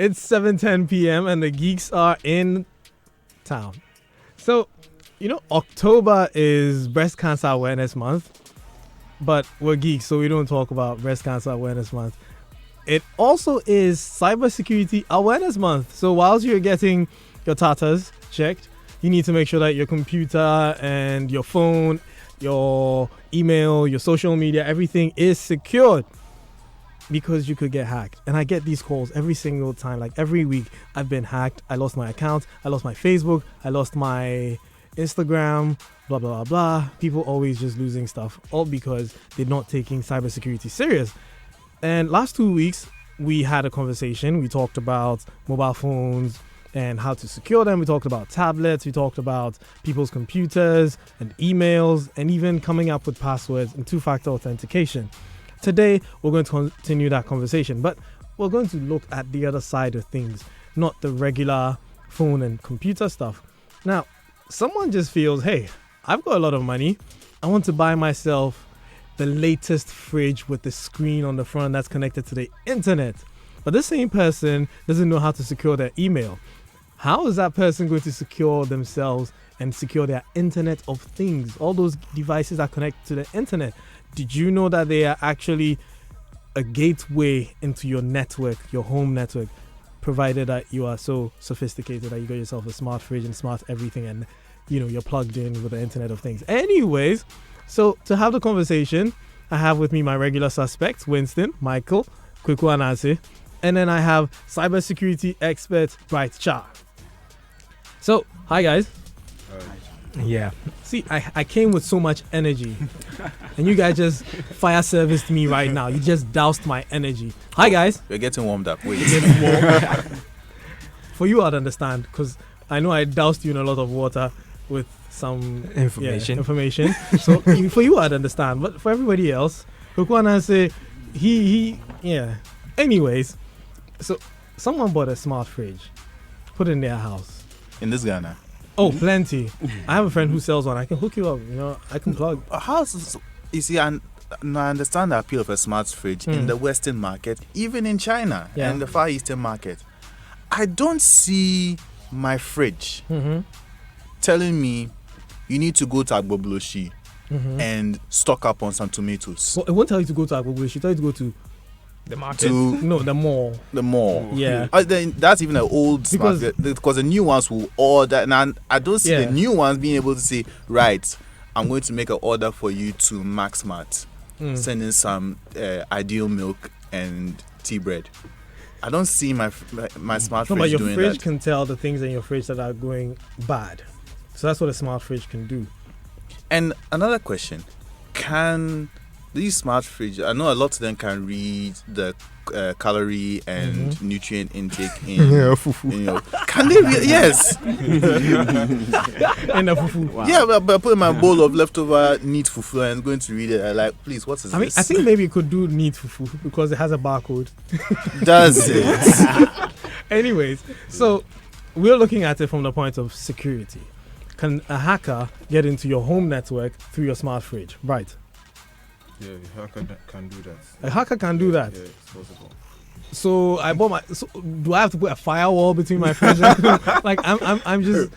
It's 7:10 p.m. and the geeks are in town. So, October is Breast Cancer Awareness Month, but we're geeks, so we don't talk about Breast Cancer Awareness Month. It also is Cybersecurity Awareness Month. So whilst you're getting your tatas checked, you need to make sure that your computer and your phone, your email, your social media, everything is secured, because you could get hacked. And I get these calls every single time. Like every week, I've been hacked. I lost my account. I lost my Facebook. I lost my Instagram, blah, blah, blah, blah. People always just losing stuff, all because they're not taking cybersecurity serious. And last 2 weeks, we had a conversation. We talked about mobile phones and how to secure them. We talked about tablets. We talked about people's computers and emails, and even coming up with passwords and two-factor authentication. Today, we're going to continue that conversation, but we're going to look at the other side of things, not the regular phone and computer stuff. Now, someone just feels, hey, I've got a lot of money. I want to buy myself the latest fridge with the screen on the front that's connected to the internet. But this same person doesn't know how to secure their email. How is that person going to secure themselves and secure their Internet of Things? All those devices that connect to the internet. Did you know that they are actually a gateway into your network, your home network, provided that you are so sophisticated that you got yourself a smart fridge and smart everything, and you're plugged in with the Internet of Things. Anyways, so to have the conversation, I have with me my regular suspects, Winston, Michael, Kweku Anase, and then I have cybersecurity expert Bright Cha. So, hi guys. Yeah. See, I came with so much energy, and you guys just fire serviced me right now. You just doused my energy. Hi guys. We're getting warmed up. Wait. For you, I'd understand, because I know I doused you in a lot of water with some information. So for you, I'd understand, but for everybody else, Kukwana say yeah. Anyways, so someone bought a smart fridge, put in their house. In this Ghana. Oh, plenty. I have a friend who sells one. I can hook you up. I can plug. You see, I understand the appeal of a smart fridge in the Western market, even in China and the Far Eastern market. I don't see my fridge telling me you need to go to Agbobloshi and stock up on some tomatoes. Well, it won't tell you to go to Agbobloshi. It tell you to go to the market. The mall. The mall. Yeah. That's even an old smart, because the new ones will order, and I don't see the new ones being able to say, right, I'm going to make an order for you to Maxmart, send in some Ideal milk and tea bread. I don't see my smart fridge doing that. But your fridge can tell the things in your fridge that are going bad. So that's what a smart fridge can do. And another question, can these smart fridges, I know a lot of them can read the calorie and nutrient intake in, can they read? Yes. In a fufu. Wow. Yeah, but putting my bowl of leftover neat fufu and going to read it, I like, please, what is this? I think maybe it could do neat fufu because it has a barcode. Does it? Anyways, so we're looking at it from the point of security. Can a hacker get into your home network through your smart fridge? Right. Yeah, a hacker can do that. A hacker can do that? Yeah, it's possible. So I bought do I have to put a firewall between my fridge? Like I'm just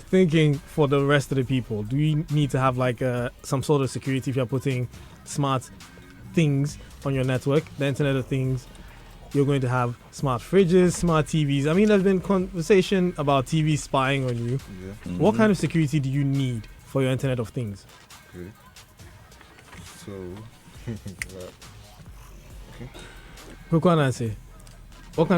thinking for the rest of the people. Do we need to have like some sort of security if you're putting smart things on your network, the Internet of Things? You're going to have smart fridges, smart TVs. I mean, there's been conversation about TV spying on you. Yeah. What kind of security do you need for your Internet of Things? Okay. So, what kind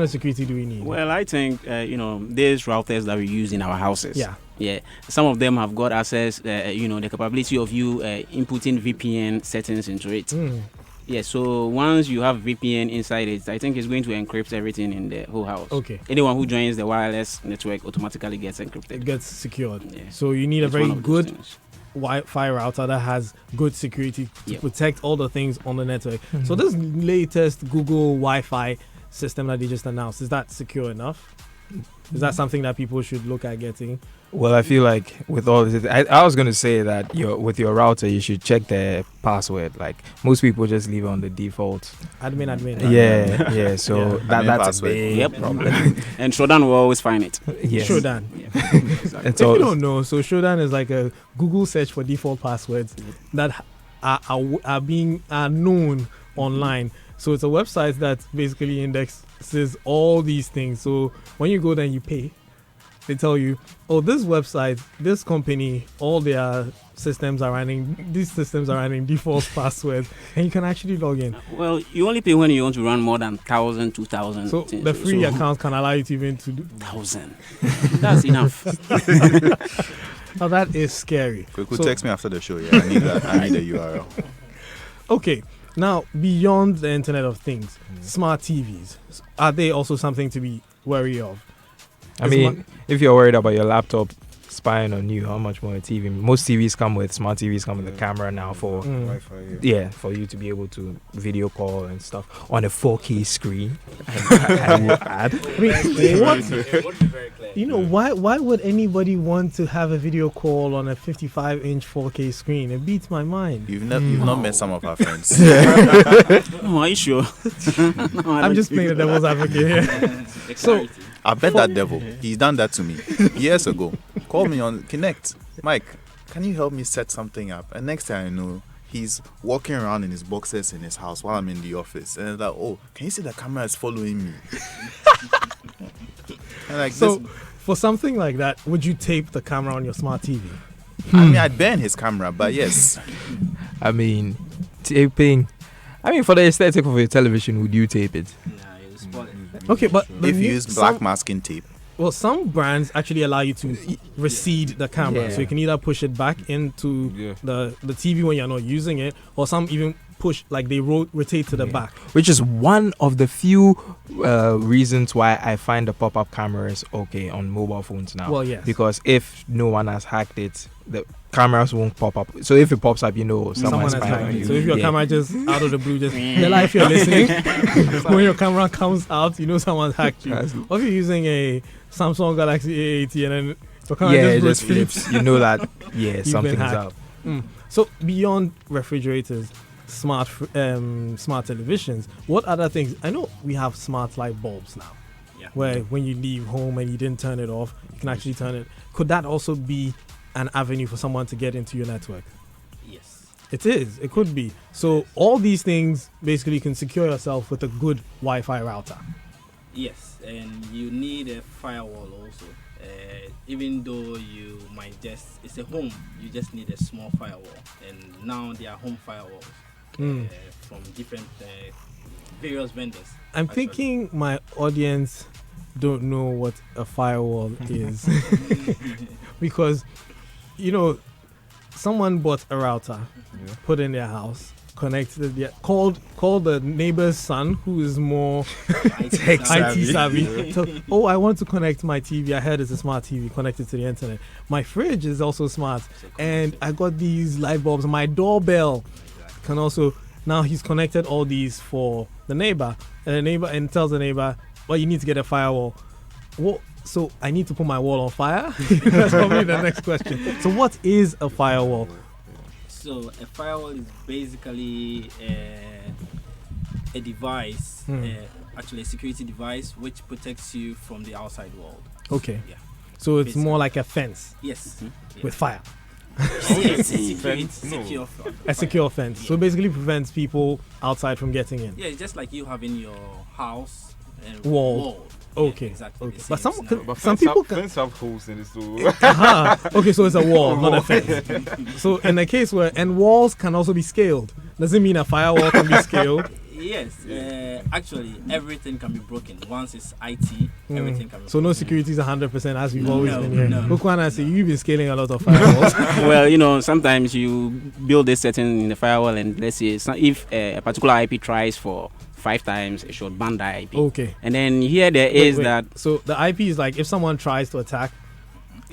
of security do we need? Well, I think, there's routers that we use in our houses. Yeah. Some of them have got access, the capability of you inputting VPN settings into it. Yeah, so once you have VPN inside it, I think it's going to encrypt everything in the whole house. Okay. Anyone who joins the wireless network automatically gets encrypted. It gets secured. Yeah. So you need a very good Wi-Fi router that has good security to protect all the things on the network. So this latest Google Wi-Fi system that they just announced, is that secure enough? Is that something that people should look at getting? Well, I feel like with all this, I was going to say that with your router, you should check the password. Like most people just leave it on the default. Admin. Yeah. So Admin that's a password. big problem. And Shodan will always find it. Yes. Shodan. Exactly. It's If all, you don't know, so Shodan is like a Google search for default passwords that are known online. So it's a website that basically indexes all these things. So when you go there and you pay, they tell you, oh, this website, this company, all their systems are running default passwords, and you can actually log in. Well, you only pay when you want to run more than 1,000, 2,000. So things. the free account can allow you to even to do. 1,000. That's enough. Now that is scary. Quick, So- text me after the show. Yeah, I need that. I need the URL. Okay, now beyond the Internet of Things, smart TVs, are they also something to be wary of? I mean, if you're worried about your laptop spying on you, how much more a TV? Most TVs come with smart TVs come with a camera now for for you to be able to video call and stuff on a 4K screen. I will add. What? You know, why would anybody want to have a video call on a 55-inch 4K screen? It beats my mind. You've not met some of our friends. Oh, are you sure? No, I'm just playing the devil's advocate here. So, I bet that devil. He's done that to me years ago. Call me on Connect. Mike, can you help me set something up? And next thing I know, he's walking around in his boxers in his house while I'm in the office. And it's like, oh, can you see the camera is following me? And like so this, for something like that, would you tape the camera on your smart TV? I mean, I'd ban his camera, but yes. I mean, taping. I mean, for the aesthetic of your television, would you tape it? Nah, you spoil it. Okay, but If you use black masking tape. Well, some brands actually allow you to recede the camera, Yeah. so you can either push it back into the TV when you're not using it, or some even push like they rotate to the back. Which is one of the few reasons why I find the pop-up cameras okay on mobile phones now. Well, yes. Because if no one has hacked it, the cameras won't pop up. So if it pops up, you know Someone someone's has spying hacked on it. you. So if your Yeah. camera just out of the blue, just if you're listening, when your camera comes out, you know someone's hacked you. Or if you're using a Samsung Galaxy A80 and then your camera Yeah, it just just flips. You know that something is hacked. up. So beyond refrigerators, smart televisions, what other things? I know we have smart light bulbs now, where when you leave home and you didn't turn it off, you can actually turn it. Could that also be an avenue for someone to get into your network? Yes. It is. It could be. So all these things basically can secure yourself with a good Wi-Fi router. Yes, and you need a firewall also. Even though you might it's a home, you just need a small firewall. And now there are home firewalls from different various vendors. I'm actually. thinking my audience don't know what a firewall is. Because, you know, someone bought a router, put in their house, connected it, called the neighbor's son who is more IT savvy. So, oh, I want to connect my TV. I heard it's a smart TV connected to the internet. My fridge is also smart, and I got these light bulbs. My doorbell can also. Now he's connected all these for the neighbor, and tells the neighbor, well, you need to get a firewall. What? So I need to put my wall on fire? That's probably the next question. So what is a firewall? So a firewall is basically a device, actually a security device, which protects you from the outside world. Okay. Yeah. So it's Basically. more like a fence Yes. with fire. Yes. Secure. A secure fence. So basically prevents people outside from getting in. Yeah, it's just like you have in your house Wall. Okay. Yeah, exactly. Okay. the But same some scenario. some people can. fence have holes in it, so Okay, so it's a wall, not a fence. So in a case and walls can also be scaled. Does it mean a firewall can be scaled? Yes, actually, everything can be broken. Once it's IT, everything can be So no broken. security is 100% as we've always No, been here. no. Bukwana, say you've been scaling a lot of firewalls. Well, you know, sometimes you build this setting in the firewall, and let's say if a particular IP tries for 5 times, it should ban that IP. Okay. And then here there Wait, is wait. that. So the IP is like if someone tries to attack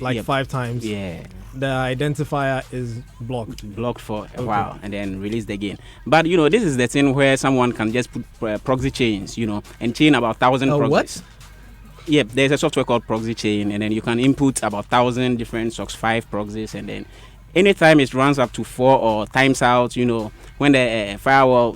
like Yep. 5 times, Yeah. the identifier is blocked. Blocked for a Okay. while and then released again. But you know, this is the thing where someone can just put proxy chains, you know, and chain about 1,000 A what? proxies. Yeah, there's a software called Proxy Chain, and then you can input about 1,000 different SOCKS 5 proxies, and then anytime it runs up to 4 or times out, when the firewall,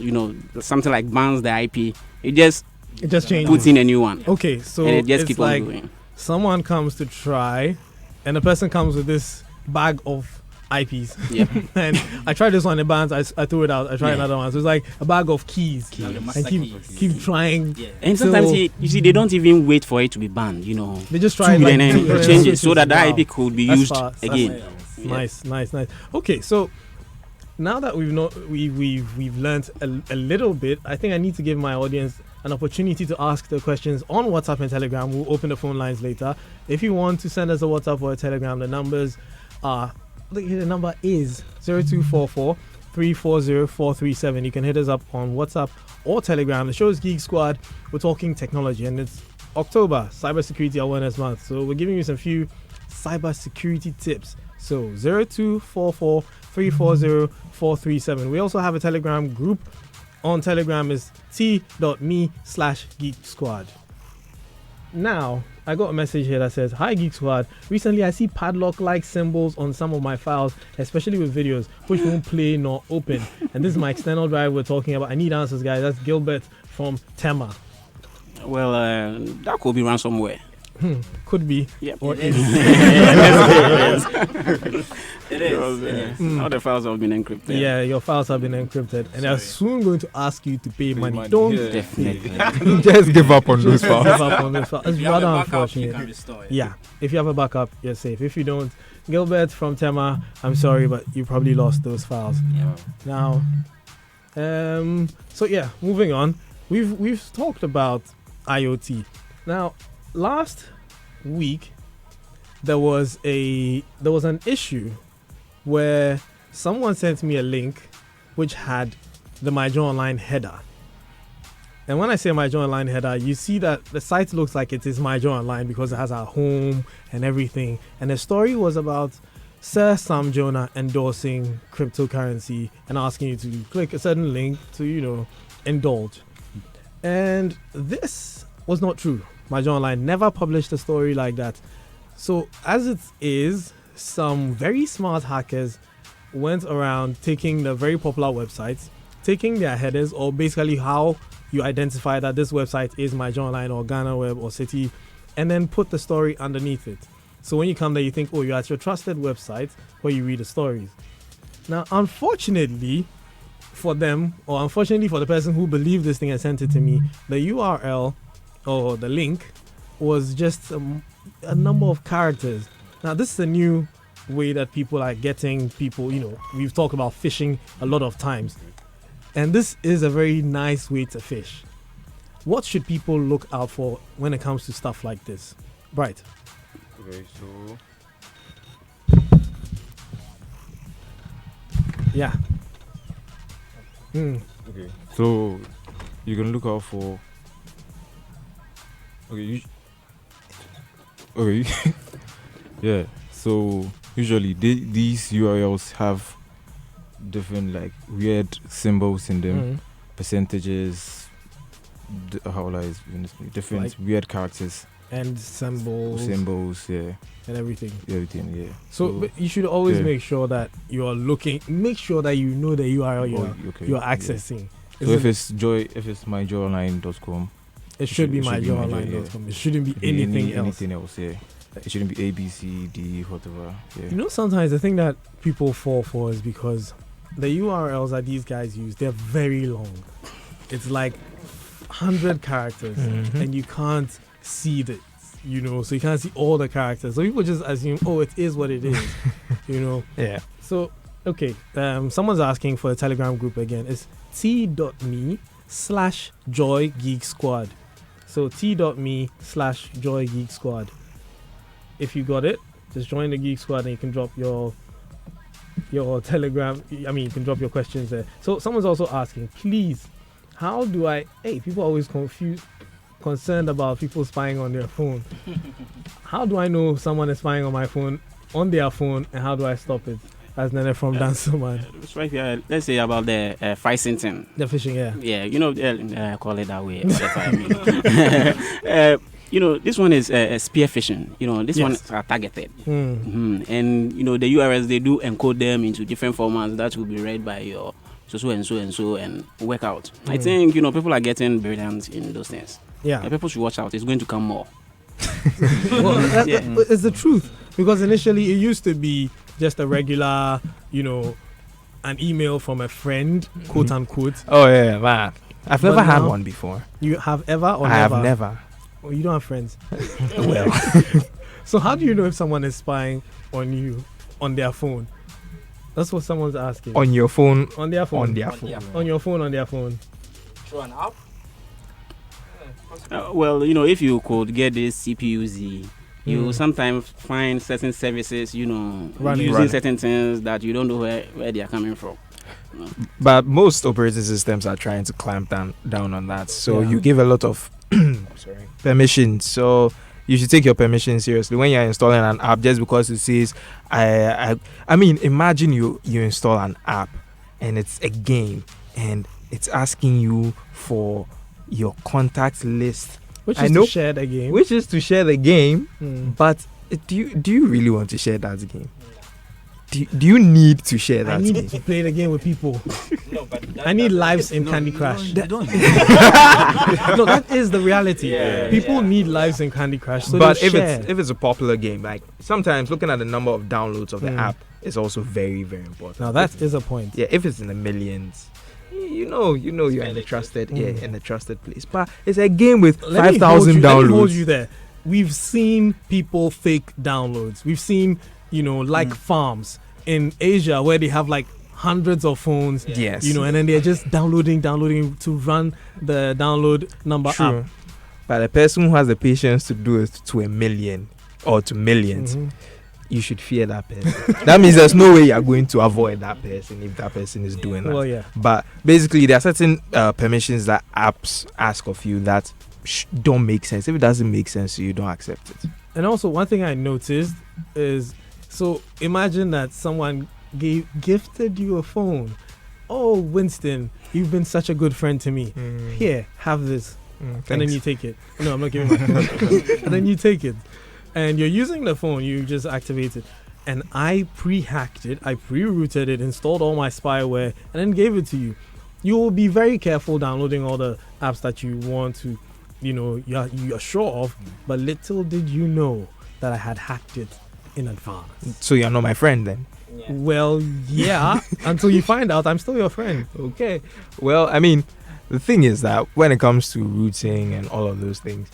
something like bans the IP, it just changes. Puts in a new one. Okay, so and it just it's keep like on going. Someone comes to try, and the person comes with this bag of IPs. Yeah. And I tried this one in bands. I threw it out. I tried another one. So it's like a bag of keys. And keep trying. Yeah. And sometimes you see they don't even wait for it to be banned. They just try and like, then change it so that the IP could be That's used fast. again. Nice. Okay, so now that we've learned a little bit, I think I need to give my audience an opportunity to ask the questions on WhatsApp and Telegram. We'll open the phone lines later. If you want to send us a WhatsApp or a Telegram, the numbers are. The number is 0244 340 437. You can hit us up on WhatsApp or Telegram. The show is Geek Squad. We're talking technology, and it's October, Cybersecurity Awareness Month. So we're giving you some few cybersecurity tips. So 0244 340 437. We also have a Telegram group. On Telegram is t.me/Geek Squad. Now, I got a message here that says, "Hi Geek Squad. Recently I see padlock-like symbols on some of my files, especially with videos, which won't play nor open. And this is my external drive we're talking about. I need answers, guys." That's Gilbert from Tema. Well, that could be ransomware. Could be. Yeah. Or It is. It is. All the files have been encrypted. Yeah, your files have been encrypted, and they're soon going to ask you to pay money. money, Don't yeah. Definitely. Just give up on those give files. up on this file. It's If you have a rather backup, you unfortunate. can restore it. Yeah, if you have a backup, you're safe. If you don't, Gilbert from Tema, I'm sorry, but you probably lost those files. Yeah. Now, so yeah, moving on. We've talked about IoT. Now, last week there was an issue where someone sent me a link which had the MyJoy Online header. And when I say MyJoy Online header, you see that the site looks like it is MyJoy Online because it has our home and everything. And the story was about Sir Sam Jonah endorsing cryptocurrency and asking you to click a certain link to, indulge. And this was not true. MyJoy Online never published a story like that. So as it is, some very smart hackers went around taking the very popular websites, taking their headers, or basically how you identify that this website is MyJoy Online or Ghana Web or City, and then put the story underneath it. So when you come there, you think, oh, you're at your trusted website where you read the stories. Now, unfortunately for them, or unfortunately for the person who believed this thing and sent it to me, the URL or the link was just a number of characters. Now, this is a new way that people are getting people, we've talked about phishing a lot of times. And this is a very nice way to fish. What should people look out for when it comes to stuff like this? Bright. Okay, so Yeah. okay, so you can look out for. Okay. Yeah. So usually these URLs have different weird symbols in them, percentages, different weird characters And symbols. yeah, And everything. yeah. So but you should always make sure that you're make sure that you know the URL you're accessing. So if it's myjoyonline.com, it should be it should be myjoyonline.com. It shouldn't be anything else. Anything else, yeah. It shouldn't be A, B, C, D, whatever. Yeah. Sometimes the thing that people fall for is because the URLs that these guys use, they're very long. It's like 100 characters, and you can't see the, so you can't see all the characters. So people just assume, oh, it is what it is, Yeah. So, okay, someone's asking for a Telegram group again. It's t.me/Joy Geek Squad. So t.me/Joy Geek Squad. If you got it, just join the Geek Squad and you can drop your Telegram. You can drop your questions there. So someone's also asking, please, how do I? Hey, people are always concerned about people spying on their phone. How do I know someone is spying on my phone, on their phone, and how do I stop it? That's Nene from Dansoman. It's right here. Let's say about the phishing. The phishing, yeah. Yeah, call it that way. this one is spear phishing. This Yes. one is targeted. Mm. And, the URLs, they do encode them into different formats that will be read by your so and work out. I think, people are getting brilliant in those things. Yeah. And people should watch out. It's going to come more. Well, Yeah. it's the truth, because initially it used to be just a regular, an email from a friend, quote unquote. Oh yeah, man. I've But never had now- one before. You have ever or I never? have never. Oh, you don't have friends. Well, So how do you know if someone is spying on you on their phone? That's what someone's asking. on your phone, On their phone. on their phone. On your phone. On their phone. Through an app. If you could get this CPUZ, you sometimes find certain services, Running. using certain things that you don't know where they are coming from. But most operating systems are trying to clamp down on that. So Yeah. you give a lot of permissions. So you should take your permissions seriously when you're installing an app. Just because it says, I mean, imagine you install an app and it's a game and it's asking you for your contact list, Which I is know. to share the game. which is to share the game. Mm. But do you really want to share that game? Do you need to share I that need game? to play the game with people. No, but I need lives in Candy Crush. You don't. No, that is the reality. Yeah, People yeah. need lives in Candy Crush. So But they if share. it's a popular game, like sometimes looking at the number of downloads of the Mm. app is also very, very important. Now that is a point. Yeah, if it's in the millions, you know you're in the trusted, Mm. in the trusted place. But it's a game with Let me 5,000 Let me hold downloads. you there. We've seen people fake downloads. We've seen, farms in Asia where they have like hundreds of phones. Yes. And then they're just downloading to run the download number True. up. But the person who has the patience to do it to a million or to millions, Mhm. you should fear that person. That means there's no way you're going to avoid that person if that person is doing that. Well, yeah. But basically, there are certain permissions that apps ask of you that don't make sense. If it doesn't make sense to you, don't accept it. And also, one thing I noticed is, so imagine that someone gifted you a phone. Oh, Winston, you've been such a good friend to me. Here, have this. And then you take it. No, I'm not giving my phone. And then you take it. And you're using the phone, you just activate it. And I pre-hacked it, I pre-routed it, installed all my spyware, and then gave it to you. You will be very careful downloading all the apps that you want to, you're sure of. But little did you know that I had hacked it in advance. So you're not my friend then? Yeah. Well, yeah, until you find out I'm still your friend. Okay. Well, I mean, the thing is that when it comes to routing and all of those things,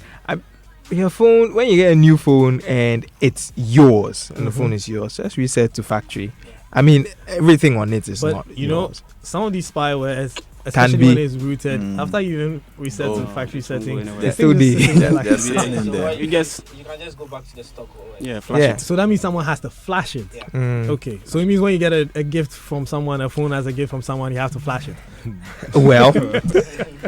your phone, when you get a new phone and it's yours, and the phone is yours, just reset to factory. I mean, everything on it is But, not you know, yours. Some of these spyware, especially be. when it's rooted, Mm. after you even reset to factory it's not settings, going They're the still thing is there. sitting there like They're a sitting sack. in there. You just You can just go back to the stock. flash Yeah. it. So that means someone has to flash it. Mm. Okay, so it means when you get a gift from someone, a phone as a gift from someone, you have to flash it. Well,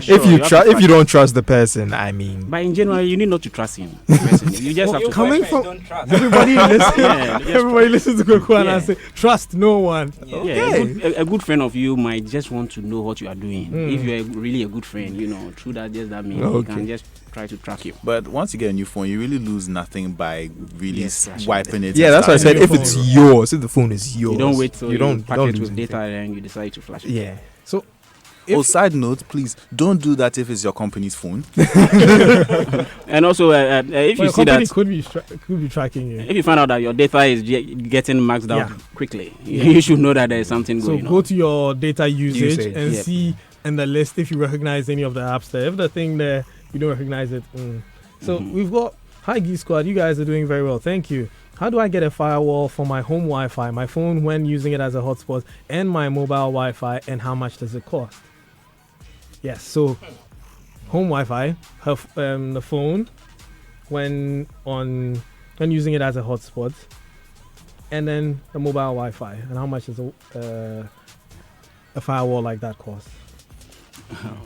Sure, if you don't trust the person, I mean, But in general, you need not to trust him. You just have to. Coming from Don't trust. everybody, listen. Yeah, just Everybody listens to Koko and I Yeah. say, trust no one. Yeah. Yeah, a good friend of you might just want to know what you are doing. Mm. If you're really a good friend, through that means he Okay. can just try to track you. But once you get a new phone, you really lose nothing by really Yes, actually. wiping it. yeah, and that's what I said. starting If Your it's phone. yours, if the phone is yours, You don't wait till you don't pack don't it lose with data anything. and you decide to flash it. Yeah. Oh, side note, please don't do that if it's your company's phone. And also, if Well, you your see company that, could be tracking you. if you find out that your data is getting maxed out Yeah. quickly, you should know that there is something So going go on. to your data usage and Yep. see in the list if you recognize any of the apps there. If the thing there, you don't recognize it. So Mhm. we've got, hi Geek Squad, you guys are doing very well. Thank you. How do I get a firewall for my home Wi-Fi, my phone when using it as a hotspot, and my mobile Wi-Fi, and how much does it cost? Yes, so home Wi-Fi, the phone when using it as a hotspot, and then the mobile Wi-Fi, and how much does a firewall like that cost?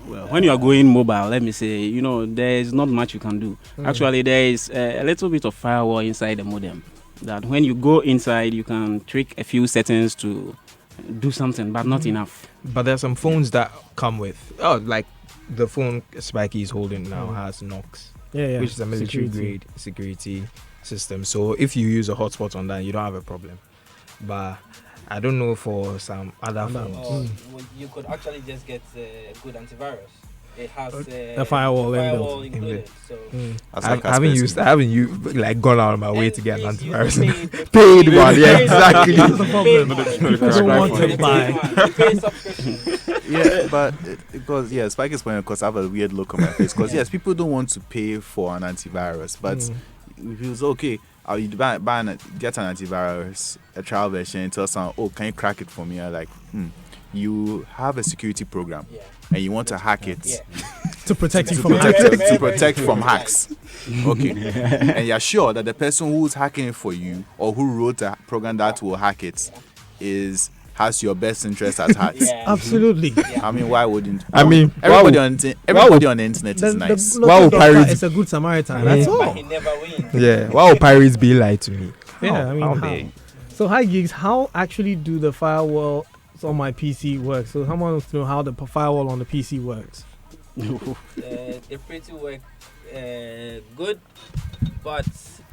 Well, when you are going mobile, let me say, there is not much you can do. Actually, there is a little bit of firewall inside the modem. That when you go inside, you can tweak a few settings to do something, but not enough. But there's some phones that come with like the phone Spikey is holding now has Knox. which is a military grade security system. So if you use a hotspot on that, you don't have a problem. But I don't know for some other phones. You could actually just get a good antivirus. It has a firewall included. So I haven't used like gone out of my way to get an antivirus. Paid one, yeah, exactly. That's the problem. Don't want to buy. Yeah, but because Spike is pointing because I have a weird look on my face. Because yes, people don't want to pay for an antivirus, but if it's okay, you get an antivirus, a trial version, and tell someone, oh, can you crack it for me? I'm like, you have a security program, and you want to hack it to protect you from hacks. To protect from hacks. Okay, and you're sure that the person who's hacking it for you or who wrote a program that will hack it has your best interest at heart. Absolutely. I mean, why wouldn't? Everybody on the internet is nice. Why would pirates? It's a good Samaritan. That's all. But he never wins. Yeah. Why would pirates be lied to me? Yeah, I mean, how? So, hi Gigs, how actually do the firewalls on my PC work? So, someone wants to know how the firewall on the PC works. It pretty work good, but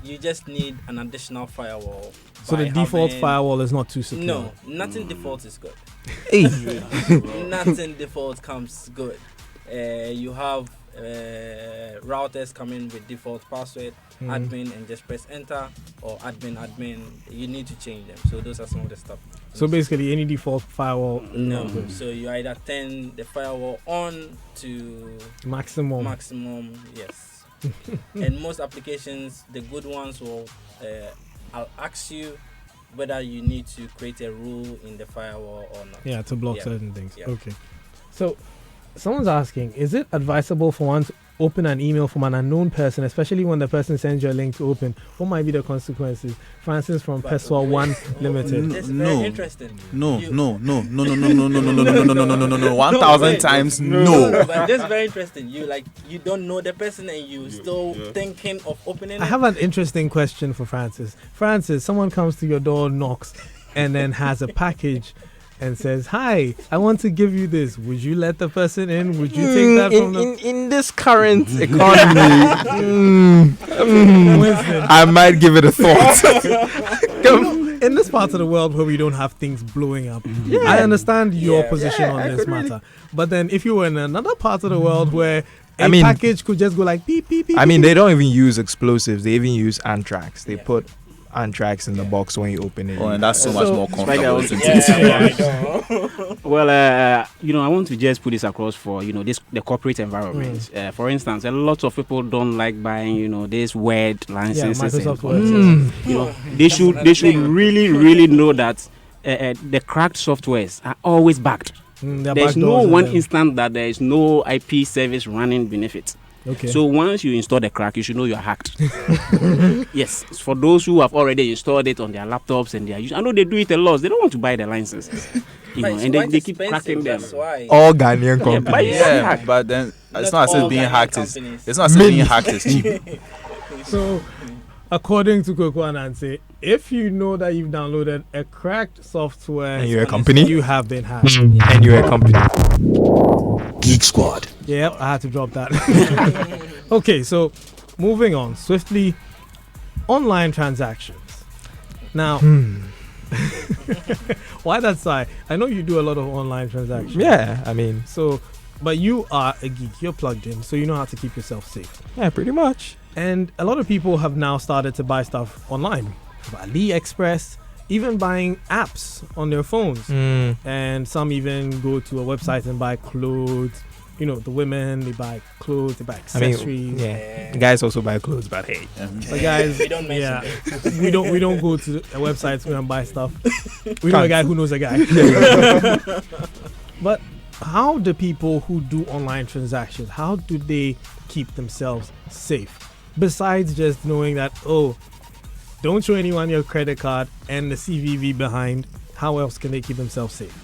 you just need an additional firewall. So the default firewall is not too secure? No, nothing default is good. Hey. Nothing default comes good. You have routers coming with default password, admin, and just press enter, or admin. You need to change them. So those are some of the stuff. So basically, any default firewall? No. So you either turn the firewall on to maximum. Yes. And most applications, the good ones will. I'll ask you whether you need to create a rule in the firewall or not. Yeah, to block certain things. Yeah. Okay. So, someone's asking, is it advisable for one to open an email from an unknown person, especially when the person sends you a link to open? What might be the consequences? Francis from Pessoa One Limited. That's very interesting. No. 1,000 times no. But that's very interesting. You don't know the person and you still thinking of opening it. I have an interesting question for Francis. Francis, someone comes to your door, knocks, and then has a package and says, "Hi, I want to give you this. Would you let the person in? Would you take that from them?" In this current economy, I might give it a thought. In this part of the world where we don't have things blowing up, I understand your position on this matter. But then if you were in another part of the world where a package could just go like beep, beep, beep. They don't even use explosives. They even use anthrax. They put anthrax in the box when you open it. Oh, and that's so much more comfortable. Well, I want to just put this across for the corporate environment. For instance, a lot of people don't like buying this Word licenses. Microsoft Word. They should really know that the cracked softwares are always backed. There's no one instant that there is no IP service running beneath it. Okay. So once you install the crack, you should know you're hacked. Yes. For those who have already installed it on their laptops and I know they do it a lot. They don't want to buy the licenses. And they keep cracking them. All Ghanaian companies. But then it's not as if being hacked is. It's not as if being hacked is cheap. So, according to Koko Anansi, if you know that you've downloaded a cracked software and you're a company, you have been hacked. And you're a company. Geek Squad. Yep, I had to drop that. Okay, so moving on swiftly. Online transactions. Now, why that sigh? I know you do a lot of online transactions. Yeah, but you are a geek. You're plugged in, so you know how to keep yourself safe. Yeah, pretty much. And a lot of people have now started to buy stuff online. AliExpress, even buying apps on their phones. And some even go to a website and buy clothes. The women, they buy clothes, they buy accessories. The guys also buy clothes, but hey. But guys, we don't mention it. we don't go to a website to go and buy stuff. We know a guy who knows a guy. But how do people who do online transactions, how do they keep themselves safe? Besides just knowing that, don't show anyone your credit card and the CVV behind, how else can they keep themselves safe?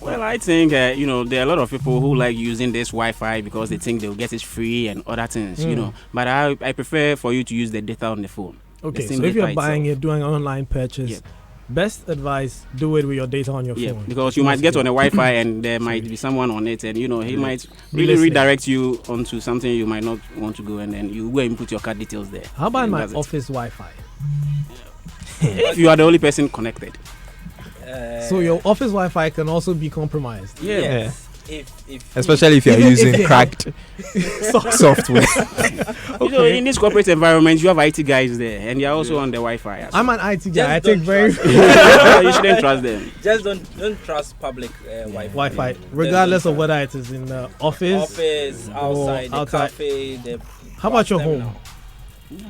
Well, I think, there are a lot of people who like using this Wi-Fi because they think they'll get it free and other things, But I prefer for you to use the data on the phone. Okay, so if you're buying it, doing an online purchase, best advice: do it with your data on your Yeah, phone. because you might get on a Wi-Fi and there might be someone on it, and he might really listening. redirect you onto something you might not want to go, and then you go and put your card details there. How about And my that's it. office Wi-Fi? If you are the only person connected. So your office Wi-Fi can also be compromised. Yes. If Especially if you're Even if using they cracked software. In this corporate environment, you have IT guys there, and they are also on the Wi-Fi. as I'm well. an IT Just guy. I don't take very trust You shouldn't trust them. just don't trust public Wi-Fi. Wi-Fi, regardless of whether it is in the office. Office, outside, the outside. cafe. The How about your bus home? terminal.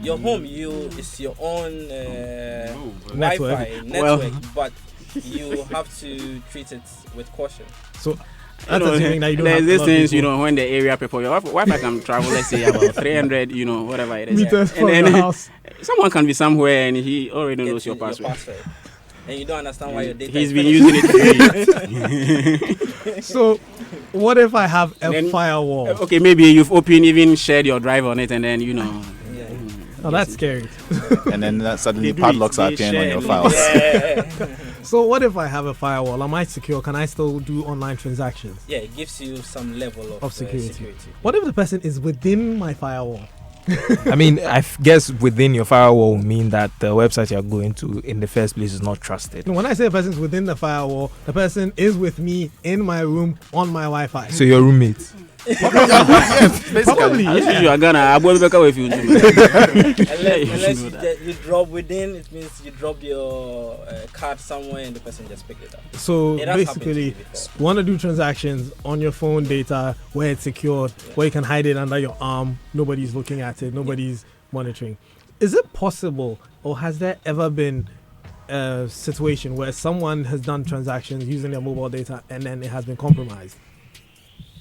Your home, it's your own Network. Wi-Fi Well- network, but you have to treat it with caution. So that's assuming that you don't there's have a these lot of things, people. when the area people, your Wi-Fi can travel, let's say about 300, whatever it is. meters And from then the house. someone can be somewhere and he already knows Get your password. And you don't understand why your data He's is been finished. using it. So what if I have a Then- firewall? Okay, maybe you've even shared your drive on it, and then Yeah. Oh, that's scary. And then suddenly They do padlocks it. are They appearing on share your it. files. Yeah. So what if I have a firewall? Am I secure? Can I still do online transactions? Yeah, it gives you some level of Security. What if the person is within my firewall? I mean, guess within your firewall will mean that the website you're going to in the first place is not trusted. No, when I say the person's within the firewall, the person is with me in my room on my Wi-Fi. So your roommate. Probably, As yeah. you are gonna, I will back away if you do. Unless you drop within, it means you drop your card somewhere and the person just picked it up. So It has happened to me basically, before. you want to do transactions on your phone data where it's secured, where you can hide it under your arm. Nobody's looking at it. Nobody's monitoring. Is it possible, or has there ever been a situation where someone has done transactions using their mobile data and then it has been compromised?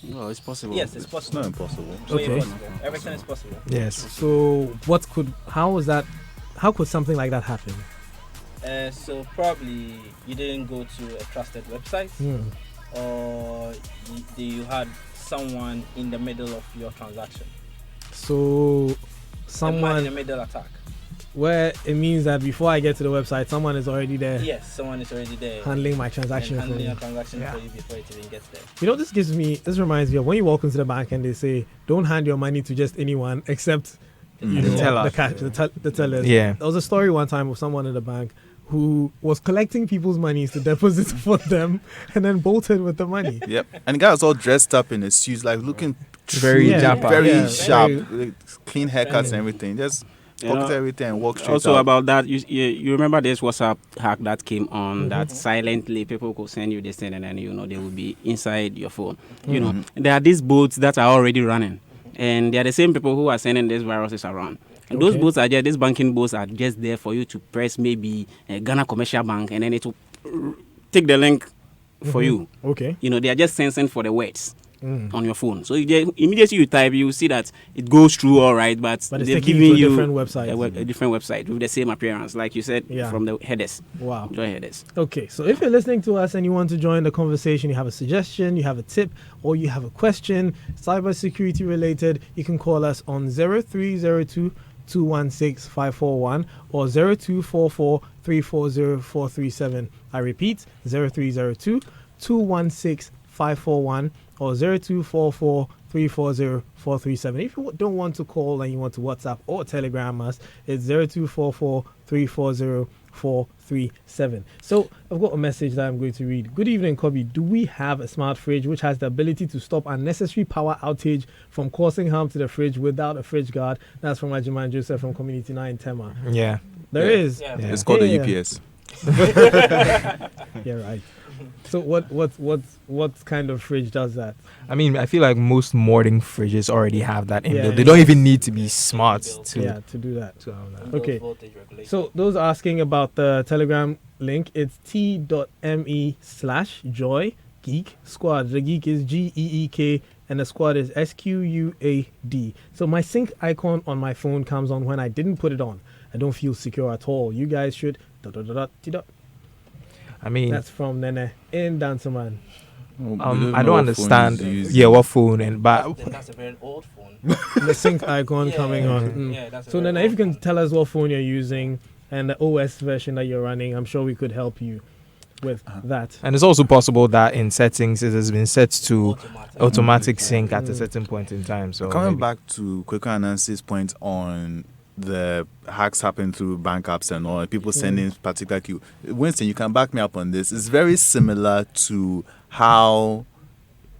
No, it's possible. Yes, it's It's possible. not impossible. Way Okay. possible. Everything is possible. Yes. So how could something like that happen? So probably you didn't go to a trusted website, or you had someone in the middle of your transaction. So A man in the someone middle attack. where it means that before I get to the website, someone is already there Yes, someone is already there. handling my and transaction for handling me. your transaction Yeah. for you before it even gets there. You know, this reminds me of when you walk into the bank and they say, don't hand your money to just anyone except you The know, teller. the tellers. Yeah. There was a story one time of someone in the bank who was collecting people's monies to deposit for them and then bolted with the money. Yep. And the guy was all dressed up in his suits, like looking Very Yeah. dapper. very Yeah, sharp, very- like, clean haircuts and everything. Just You pocket know, everything and walk straight Also out. about that, you remember this WhatsApp hack that came on that silently people could send you this thing and then they will be inside your phone. You know, there are these bots that are already running, and they are the same people who are sending these viruses around. And those Okay. bots are just these banking bots are just there for you to press maybe a Ghana Commercial Bank, and then it will take the link for you. Okay. They are just sensing for the words on your phone. So immediately you type, you see that it goes through all right, but But it's they've taking given you to a you different website. a different website with the same appearance, like you said, Yeah. from the headers. Wow. Joy headers. Okay, so if you're listening to us and you want to join the conversation, you have a suggestion, you have a tip, or you have a question, cybersecurity related, you can call us on 0302 216 541 or 0244 340 437. I repeat, 0302 216 541 or 0244 340 437. If you don't want to call and you want to WhatsApp or Telegram us, it's 0244 340 437. So I've got a message that I'm going to read. Good evening, Kobe. Do we have a smart fridge which has the ability to stop unnecessary power outage from causing harm to the fridge without a fridge guard? That's from Ajiman Joseph from Community 9 Tema. Yeah. There Yeah. is. Yeah. Yeah. It's called Yeah. the UPS. Yeah, right. So what kind of fridge does that? I mean, I feel like most modern fridges already have that in Yeah. there. They don't even need to be smart to. To do that. to have that. Okay. Voltage regulation. So those asking about the Telegram link, it's t.me/joy geek squad. The geek is GEEK and the squad is SQUAD. So my sync icon on my phone comes on when I didn't put it on. I don't feel secure at all. You guys should. I mean, That's from Nene in Dancerman. I don't understand. Yeah, what phone and but That's a very old phone. The sync icon Yeah, coming on. Yeah, that's a So very Nene, if you old can phone. tell us what phone you're using, and the OS version that you're running, I'm sure we could help you with that. And it's also possible that in settings it has been set to automatic sync at a certain point in time. So coming back to Kweko Anansi's point on the hacks happen through bank apps and all, people sending particular queue. Winston, you can back me up on this. It's very similar to how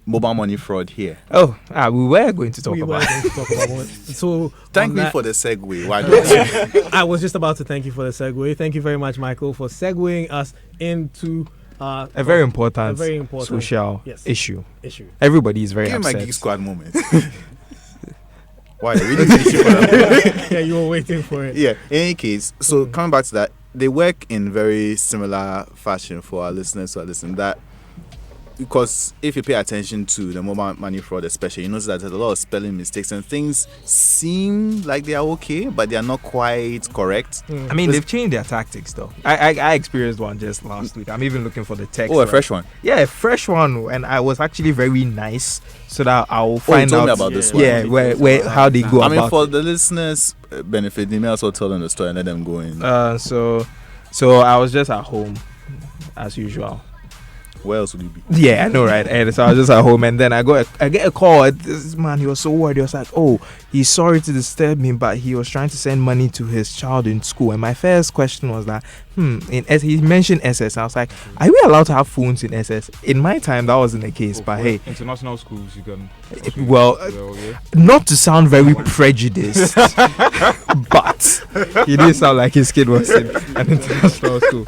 mobile money fraud here. We were going to talk about it. So thank me for the segue. Why don't you? I was just about to thank you for the segue. Thank you very much, Michael, for segueing us into a very important social issue. Everybody is very upset. Give my Geek Squad moment. Why? Really for that? Yeah, you were waiting for it. Yeah. In any case, so coming back to that, they work in very similar fashion for our listeners who are listening. That because if you pay attention to the mobile money fraud, especially, you notice that there's a lot of spelling mistakes and things seem like they are okay, but they are not quite correct. I mean, they've changed their tactics though. I experienced one just last week. I'm even looking for the text. Oh, a fresh one. Yeah, a fresh one, and I was actually very nice, so that I'll find out about this one. Yeah, where how they go. I mean, for the listeners' benefit, they may also tell them the story and let them go in. So I was just at home, as usual. Where else would you be? Yeah, I know, right? And so I was just at home, and then I get a call. This man, he was so worried. He was like, "Oh, he's sorry to disturb me, but he was trying to send money to his child in school." And my first question was that, he mentioned SS. I was like, "Are we allowed to have phones in SS?" In my time, that wasn't the case. But hey, international schools, you can. Not to sound very prejudiced, but he didn't sound like his kid was in an international school.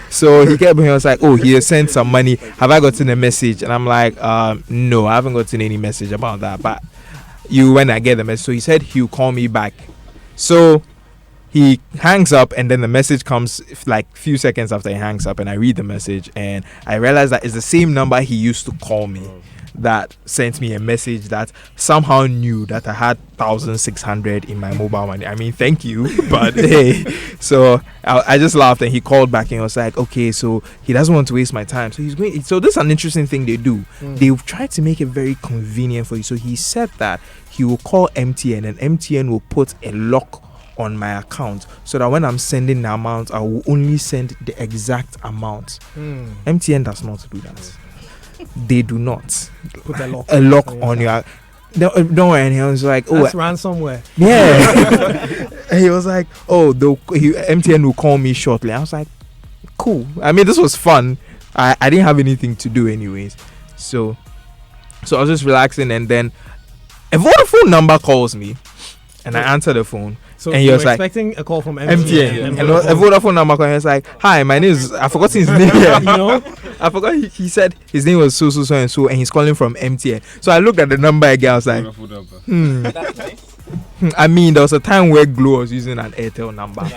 So he was like, "Oh, he has sent some money. Have I gotten a message?" And I'm like, "No, I haven't gotten any message about that. But when I get the message." So he said he'll call me back. So he hangs up, and then the message comes like few seconds after he hangs up, and I read the message, and I realize that it's the same number he used to call me that sent me a message that somehow knew that I had 1,600 in my mobile money. I mean, thank you, but hey. So I just laughed, and he called back and he was like, "Okay, so he doesn't want to waste my time." So he's going. So this is an interesting thing they do. They try to make it very convenient for you. So he said that he will call MTN, and MTN will put a lock on my account so that when I'm sending the amount, I will only send the exact amount. MTN does not do that. They do not put a lock on your. Don't worry. And he was like, "Oh, that's ransomware." Yeah. And he was like, "Oh, MTN will call me shortly." I was like, "Cool." I mean, this was fun. I didn't have anything to do anyways, so I was just relaxing, and then a Vodafone number calls me, and I answer the phone. So and he was expecting a call from MTN. And a Vodafone number call. He was like, "Hi, my name is," I forgot his name. I forgot. He said his name was so and so, and he's calling from MTN. So I looked at the number again. I was like, That's nice. I mean, there was a time where Glo was using an Airtel number.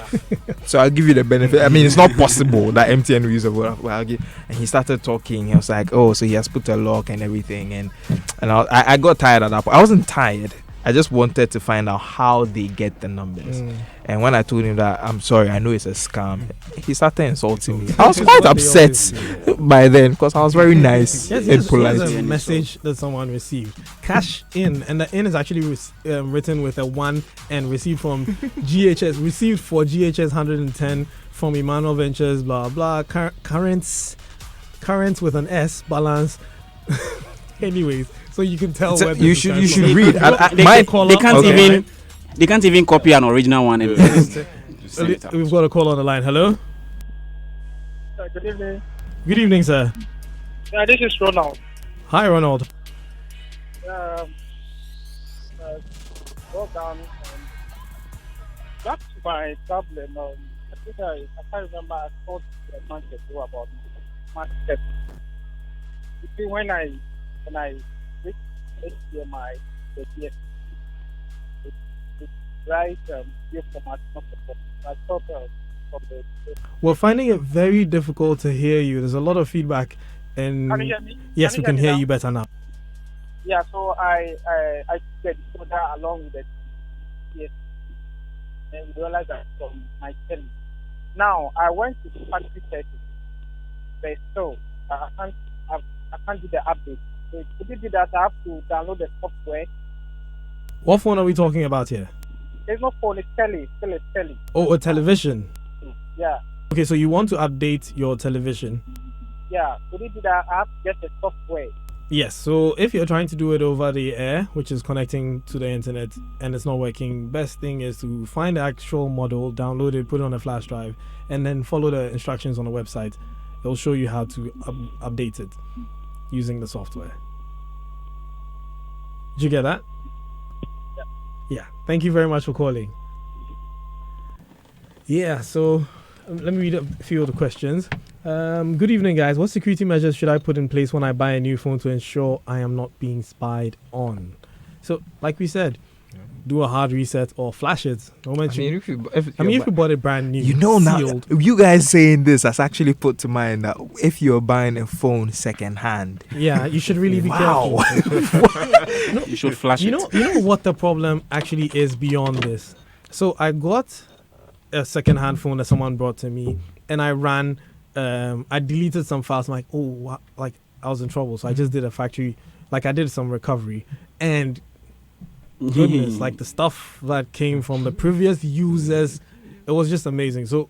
So I'll give you the benefit. I mean, it's not possible that MTN will use a Vodafone. And he started talking. He was like, "Oh, so he has put a lock and everything." And I got tired at that point. I wasn't tired. I just wanted to find out how they get the numbers. And when I told him that, "I'm sorry, I know it's a scam," he started insulting me. I was quite upset by then because I was very nice and polite. Here's a message that someone received. Cash in, and the in is actually written with a 1 and received from GHS. Received for GHS 110 from Emmanuel Ventures, blah, blah. Currents with an S, balance. Anyways. So you can tell where you should read. They can't even copy an original one. We've got a call on the line. Hello. Good evening. Good evening, sir. Yeah, this is Ronald. Hi, Ronald. Go down. Back to my problem. I think I can't remember. I thought a month ago about market. You see, when I reach HDMI, the DS, it's right here format. I thought from the. We're finding it very difficult to hear you. There's a lot of feedback, and can you hear me? Yes, we can hear you better now. Yeah, so I said so that along with the DS, and we realized that from my telly. Now I went to the factory settings, but still I can't do the update. So to do that, I have to download the software. What phone are we talking about here? There's no phone, it's telly. Still a telly. Oh, a television. Yeah, Okay, so you want to update your television? yeah. Could it be that I have to get the software? Yes. So if you're trying to do it over the air, which is connecting to the internet, and it's not working, best thing is to find the actual model, download it, put it on a flash drive, and then follow the instructions on the website. It'll show you how to update it using the software. Did you get that? Yeah. Thank you very much for calling. Yeah. So let me read a few of the questions. Good evening, guys. What security measures should I put in place when I buy a new phone to ensure I am not being spied on? So, like we said, do a hard reset or flash it. Don't mention. if you bought it brand new, you know now, sealed, you guys saying this has actually put to mind that if you're buying a phone second hand, yeah, you should really be wow, careful. You should flash You it. know what the problem actually is beyond this. So I got a second-hand phone that someone brought to me, and I ran. I deleted some files. I'm like, oh, like I was in trouble, so I just did a factory. Like I did some recovery, and goodness, like the stuff that came from the previous users, it was just amazing. So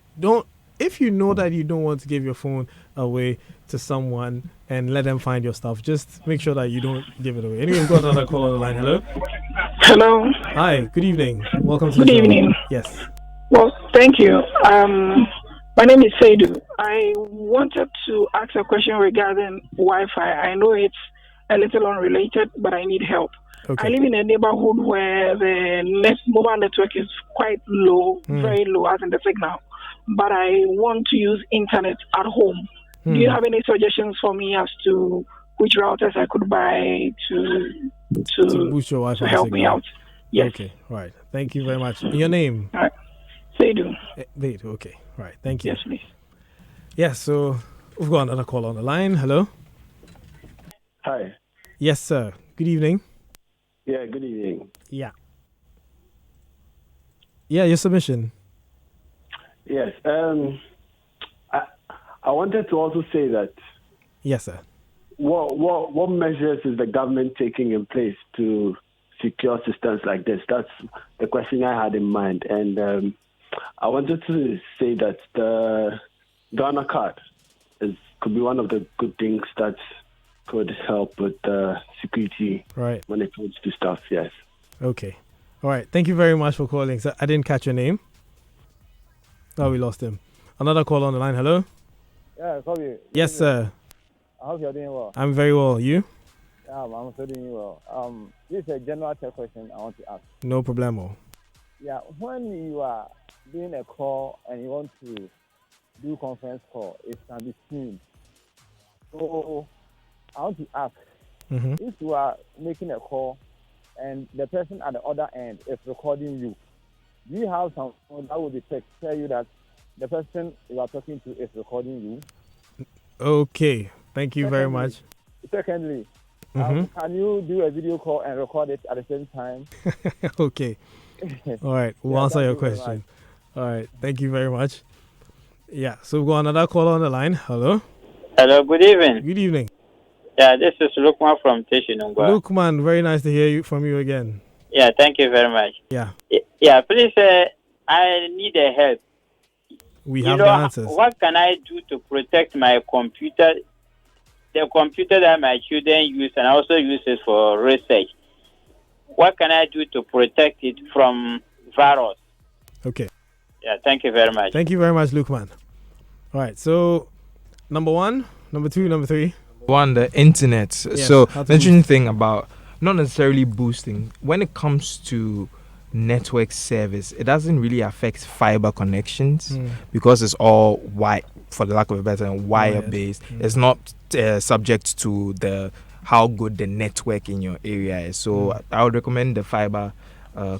if you know that you don't want to give your phone away to someone and let them find your stuff, just make sure that you don't give it away. Anyway, we've got another call on the line. Hello. Hello. Hi. Good evening. Welcome to Good the show. evening. Yes. Well, thank you. My name is Seidu. I wanted to ask a question regarding Wi-Fi. I know it's a little unrelated, but I need help. Okay. I live in a neighborhood where the mobile network is quite low, very low, as in the signal. But I want to use internet at home. Do you have any suggestions for me as to which routers I could buy to boost your Wi-Fi to help signal. me out? Yes. Okay. Right. Thank you very much. Your name? All right. Seidu. Seidu. Okay. Right. Thank you. Yes, please. Yeah. So we've got another call on the line. Hello. Hi. Yes, sir. Good evening. Yeah, good evening. Yeah. Yeah, your submission. Yes. I wanted to also say that. Yes, sir. What measures is the government taking in place to secure systems like this? That's the question I had in mind, and I wanted to say that the Ghana card could be one of the good things that could help with security when it comes to stuff. Yes. Okay. All right. Thank you very much for calling. So I didn't catch your name. Oh, we lost him. Another call on the line. Hello. Yeah, sorry. Yes, sir. I hope you're doing well. I'm very well. You? Yeah, I'm also doing well. This is a general tech question I want to ask. No problemo. Yeah, when you are doing a call and you want to do conference call, it can be seen. So I want to ask, if you are making a call and the person at the other end is recording you, do you have someone that will detect, tell you that the person you are talking to is recording you? Okay. Thank you very much. Secondly, can you do a video call and record it at the same time? Okay. All right. We'll answer your question. All right. Thank you very much. Yeah. So we've got another call on the line. Hello. Hello. Good evening. Good evening. Yeah, this is Lukman from Teshinungwa. Lukman, very nice to hear from you again. Yeah, thank you very much. Yeah. Yeah, please, I need a help. We have the answers. What can I do to protect my computer, the computer that my children use and also use it for research? What can I do to protect it from virus? Okay. Yeah, thank you very much. Thank you very much, Lukman. All right, so number 1, number 2, number 3. One, the internet. Yes, so the interesting thing about not necessarily boosting, when it comes to network service, it doesn't really affect fiber connections because it's all for the lack of a better term, wire based. It's not subject to how good the network in your area is. So I would recommend the fiber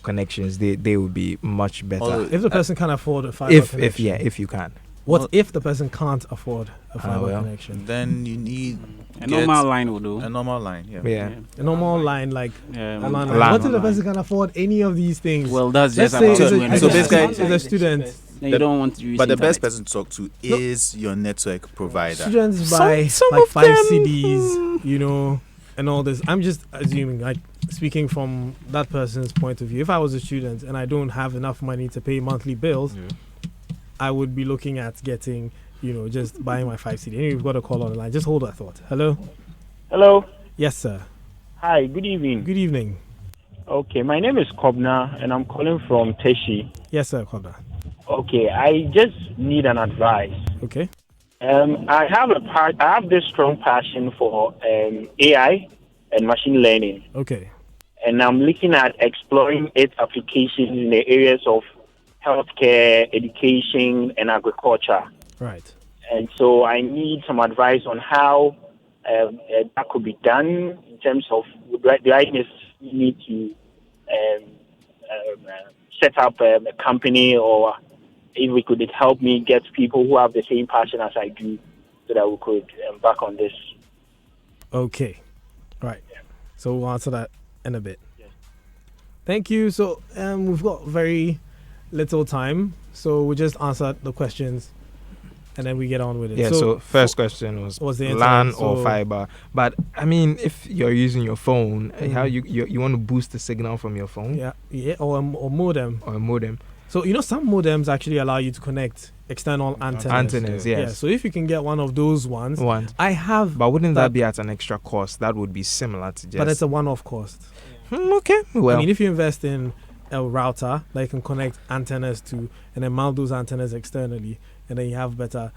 connections. They will be much better. If the person can afford a fiber connection. If you can. What if the person can't afford a fiber connection? Then you need a normal line will do. A normal line, yeah. A normal line, like a line. LAN. What if the person can afford any of these things? Well, that's just Let's say about so basically, it's a student. Then you don't want to use but the internet. best person to talk to is your network provider. Students buy like 5 CDs, and all this. I'm just assuming, like, speaking from that person's point of view. If I was a student and I don't have enough money to pay monthly bills, I would be looking at getting, just buying my 5 CD. Anyway, we've got a call on the line. Just hold that thought. Hello? Hello? Yes, sir. Hi, good evening. Good evening. Okay, my name is Kobna, and I'm calling from Teshi. Yes, sir, Kobna. Okay, I just need an advice. Okay. I have this strong passion for AI and machine learning. Okay. And I'm looking at exploring its applications in the areas of healthcare, education, and agriculture. Right. And so I need some advice on how that could be done in terms of do I need to set up a company, or if we could help me get people who have the same passion as I do so that we could embark on this. Okay. Right. Yeah. So we'll answer that in a bit. Yeah. Thank you. So we've got very little time, so we'll just answer the questions and then we get on with it. Yeah, so first question was the LAN or fiber. But I mean, if you're using your phone, how you want to boost the signal from your phone? Yeah, or modem. Or a modem. So some modems actually allow you to connect external antennas. Antennas, yes. Yeah. So if you can get one of those ones, I have. But wouldn't that be at an extra cost? That would be similar to just. But it's a one-off cost. Okay. Well, I mean, if you invest in a router that you can connect antennas to, and then mount those antennas externally, and then you have better,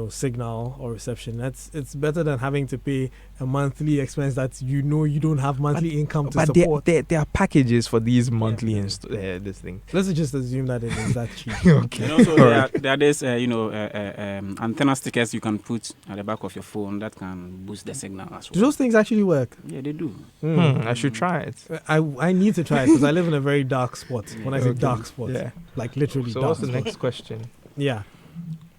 signal or reception. It's better than having to pay a monthly expense that you don't have monthly income to support. But there are packages for these monthly this thing. Let's just assume that it is that cheap. Okay. And also there are these antenna stickers you can put at the back of your phone that can boost the signal as well. Do those things actually work? Yeah, they do. I should try it. I need to try it because I live in a very dark spot. When I say dark spot, like literally so dark. So what's the next question? Yeah.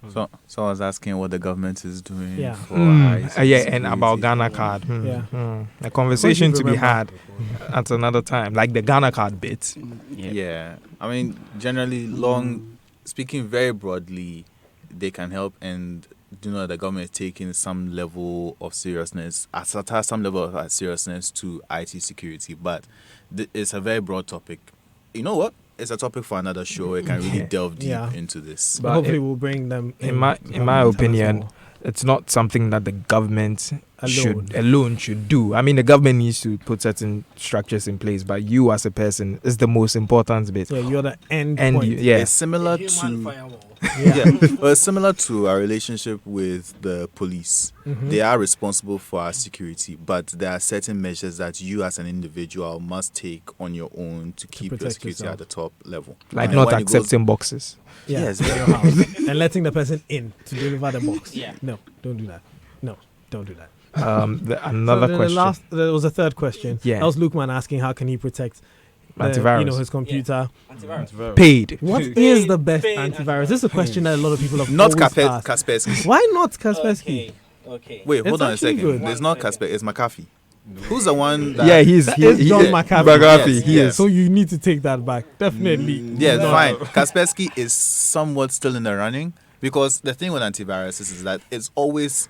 So I was asking what the government is doing for and about Ghana card. A conversation to be had at another time, like the Ghana card bit. Yeah. I mean, generally, speaking very broadly, they can help, and the government is taking some level of seriousness, to IT security, but it's a very broad topic. You know what? It's a topic for another show. It can really delve deep into this. But hopefully we'll bring them in my opinion, it's not something that the government should do. I mean, the government needs to put certain structures in place, but you as a person is the most important bit. Yeah, you're the end point. It's similar to it's similar to our relationship with the police. They are responsible for our security, but there are certain measures that you as an individual must take on your own to keep your security at the top level. Like not accepting boxes. Yes. And letting the person in to deliver the box. Yeah. No, don't do that. No, don't do that. Another question. There was a third question. Yeah. That was Lukeman asking how can he protect antivirus. His computer. Antivirus. Paid. What is the best antivirus? This is a question that a lot of people have not always asked. Kaspersky. Why not Kaspersky? Okay. Wait, hold on a second. Good. It's not Kaspersky. It's McAfee. Who's the one? He's John McAfee. Yes. So you need to take that back. Definitely. Fine. Kaspersky is somewhat still in the running because the thing with antivirus is that it's always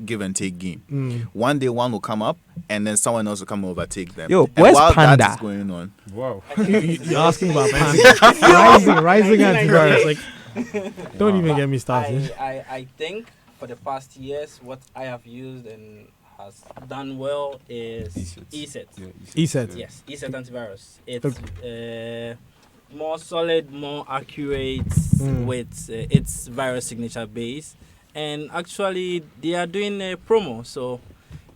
give and take game. One day one will come up and then someone else will come overtake them. Yo, and where's while Panda? that is going on. Wow. You're asking about Panda. rising antivirus. Like, don't even get me started. I think for the past years, what I have used and has done well is ESET. ESET. Yes, ESET antivirus. It's more solid, more accurate with its virus signature base. And actually, they are doing a promo, so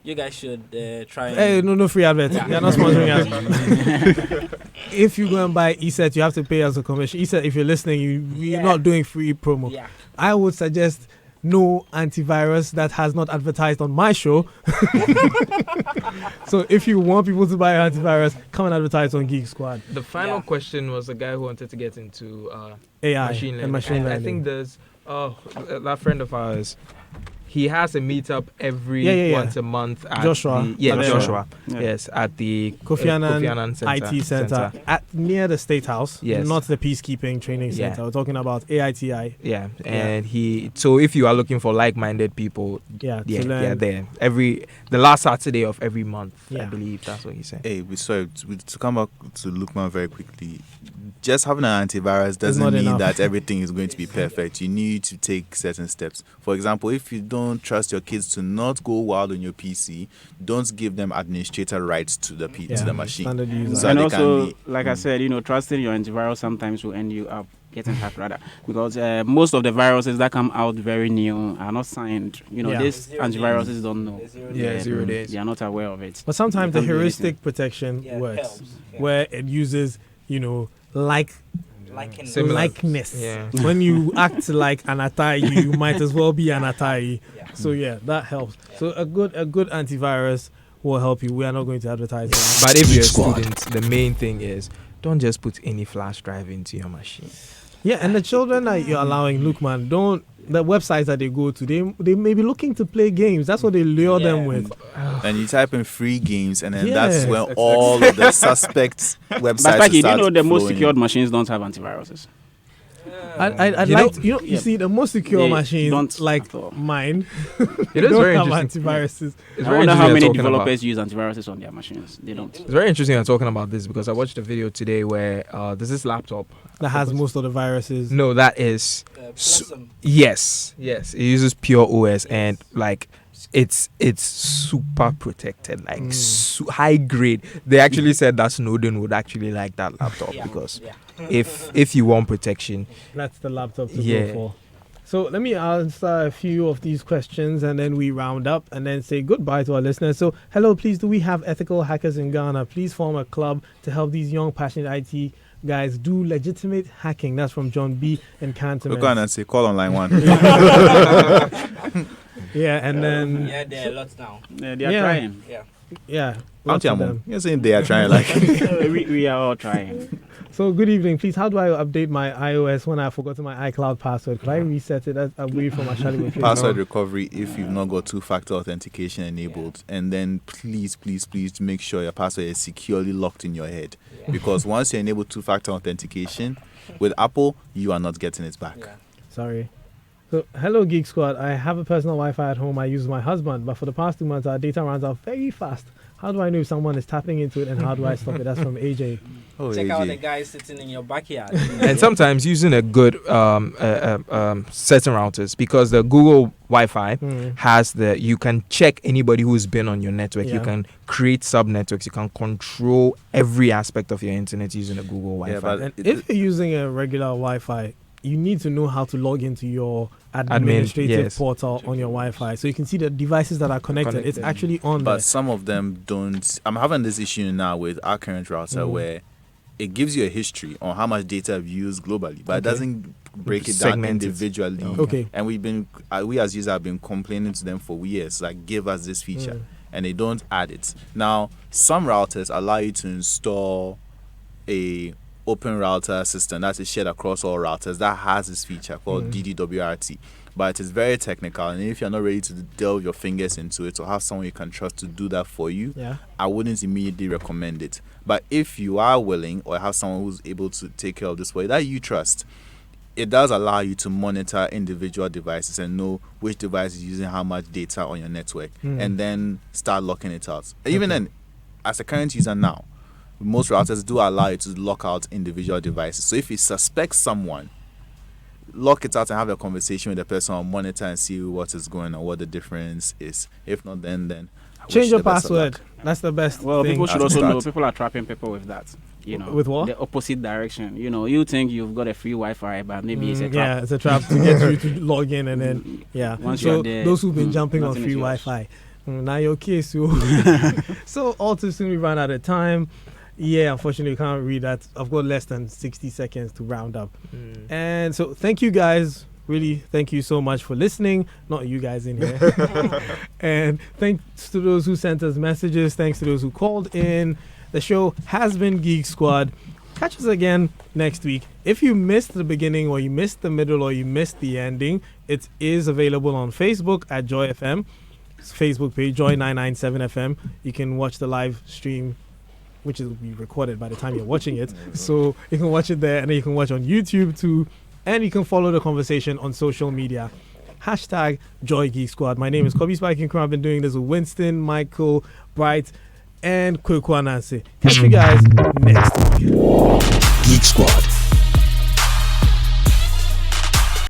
you guys should try. Hey, no free adverts. Yeah. They're not sponsoring us. If you go and buy ESET, you have to pay us a commission. ESET, if you're listening, we're not doing free promo. Yeah. I would suggest no antivirus that has not advertised on my show. So if you want people to buy antivirus, come and advertise on Geek Squad. The final question was the guy who wanted to get into AI machine learning. and machine learning. I think there's that friend of ours, he has a meetup every once a month at Joshua. Joshua. Yeah. Yes, at the Kofi Annan IT Center near the State House. Yes. Not the Peacekeeping Training Center. We're talking about AITI. Yeah, and so if you are looking for like-minded people, they're there the last Saturday of every month. I believe that's what he said. Hey, to come back to Lukman very quickly. Just having an antivirus doesn't mean that everything is going to be perfect. You need to take certain steps. For example, if you don't trust your kids to not go wild on your PC, don't give them administrator rights to the machine. So and also, like I said, trusting your antivirus sometimes will end you up getting hacked rather, because most of the viruses that come out very new are not signed. These antiviruses don't know. 0 days. They are not aware of it. But sometimes the heuristic protection works, where it uses, likeness. Yeah. When you act like an Atai, you might as well be an Atai. So that helps. So a good antivirus will help you. We are not going to advertise that. But if you're a student, the main thing is don't just put any flash drive into your machine. Yeah, and the children that you're allowing, Lukman, the websites that they go to, they may be looking to play games. That's what they lure them with. And you type in free games, and then that's when all of the suspect websites But you know the most secured machines don't have antiviruses. You see, the most secure machines like mine it is don't very have interesting. antiviruses. I wonder how many developers use antiviruses on their machines. They don't. It's very interesting. I'm talking about this because I watched a video today where there's this laptop that has most of the viruses. No, that is yes. It uses Pure OS and it's super protected, high grade. They actually said that Snowden would actually like that laptop because if you want protection, that's the laptop to go for. So let me answer a few of these questions and then we round up and then say goodbye to our listeners. So hello, please, do we have ethical hackers in Ghana? Please form a club to help these young passionate IT guys do legitimate hacking. That's from John B. in Cantonment. Look on and say call on line 1. Yeah, and then there are lots now. They are trying. Lots of them. You're saying they are trying we are all trying. So good evening, please. How do I update my iOS when I've forgotten my iCloud password? Could I reset it? That's a way from my password recovery if you've not got two-factor authentication enabled, and then please make sure your password is securely locked in your head, because once you enable two-factor authentication with Apple, you are not getting it back. Sorry. So, hello Geek Squad. I have a personal Wi-Fi at home. I use my husband, but for the past 2 months, our data runs out very fast. How do I know if someone is tapping into it, and how do I stop it? That's from AJ. Check AJ. out the guy sitting in your backyard. And sometimes using a good certain routers, because the Google Wi-Fi has you can check anybody who's been on your network. You can create sub-networks. You can control every aspect of your internet using a Google Wi-Fi. But if you're using a regular Wi-Fi, you need to know how to log into your administrative portal on your Wi-Fi, so you can see the devices that are connected. It's actually on there. But some of them don't. I'm having this issue now with our current router where it gives you a history on how much data I've used globally, but it doesn't break it down individually. And we as users have been complaining to them for years, like, give us this feature, and they don't add it. Now, some routers allow you to install a open router system that is shared across all routers that has this feature called DDWRT, but it's very technical, and if you're not ready to delve your fingers into it or have someone you can trust to do that for you, I wouldn't immediately recommend it. But if you are willing or have someone who's able to take care of this for you that you trust, it does allow you to monitor individual devices and know which device is using how much data on your network, and then start locking it out. Even then, as a current user now, most routers do allow you to lock out individual devices. So if you suspect someone, lock it out and have a conversation with the person on monitor and see what is going on, what the difference is. If not, then change your password. That's the best. Well, thing. People should also know people are trapping people with that. With what? The opposite direction. You think you've got a free Wi-Fi, but maybe it's a trap. Yeah, it's a trap to get you to log in, and then Once so you're there, those who've been jumping on free Wi-Fi, now your case. So all too soon we ran out of time. Yeah, unfortunately, we can't read that. I've got less than 60 seconds to round up. And so thank you guys. Really, thank you so much for listening. Not you guys in here. And thanks to those who sent us messages. Thanks to those who called in. The show has been Geek Squad. Catch us again next week. If you missed the beginning or you missed the middle or you missed the ending, it is available on Facebook at Joy FM. Facebook page, Joy997 FM. You can watch the live stream, which will be recorded by the time you're watching it. So you can watch it there, and then you can watch on YouTube too. And you can follow the conversation on social media. Hashtag Joy Geek Squad. My name is Kobe Spiking Crow. I've been doing this with Winston, Michael, Bright, and Kweku Anansi. Catch you guys next week.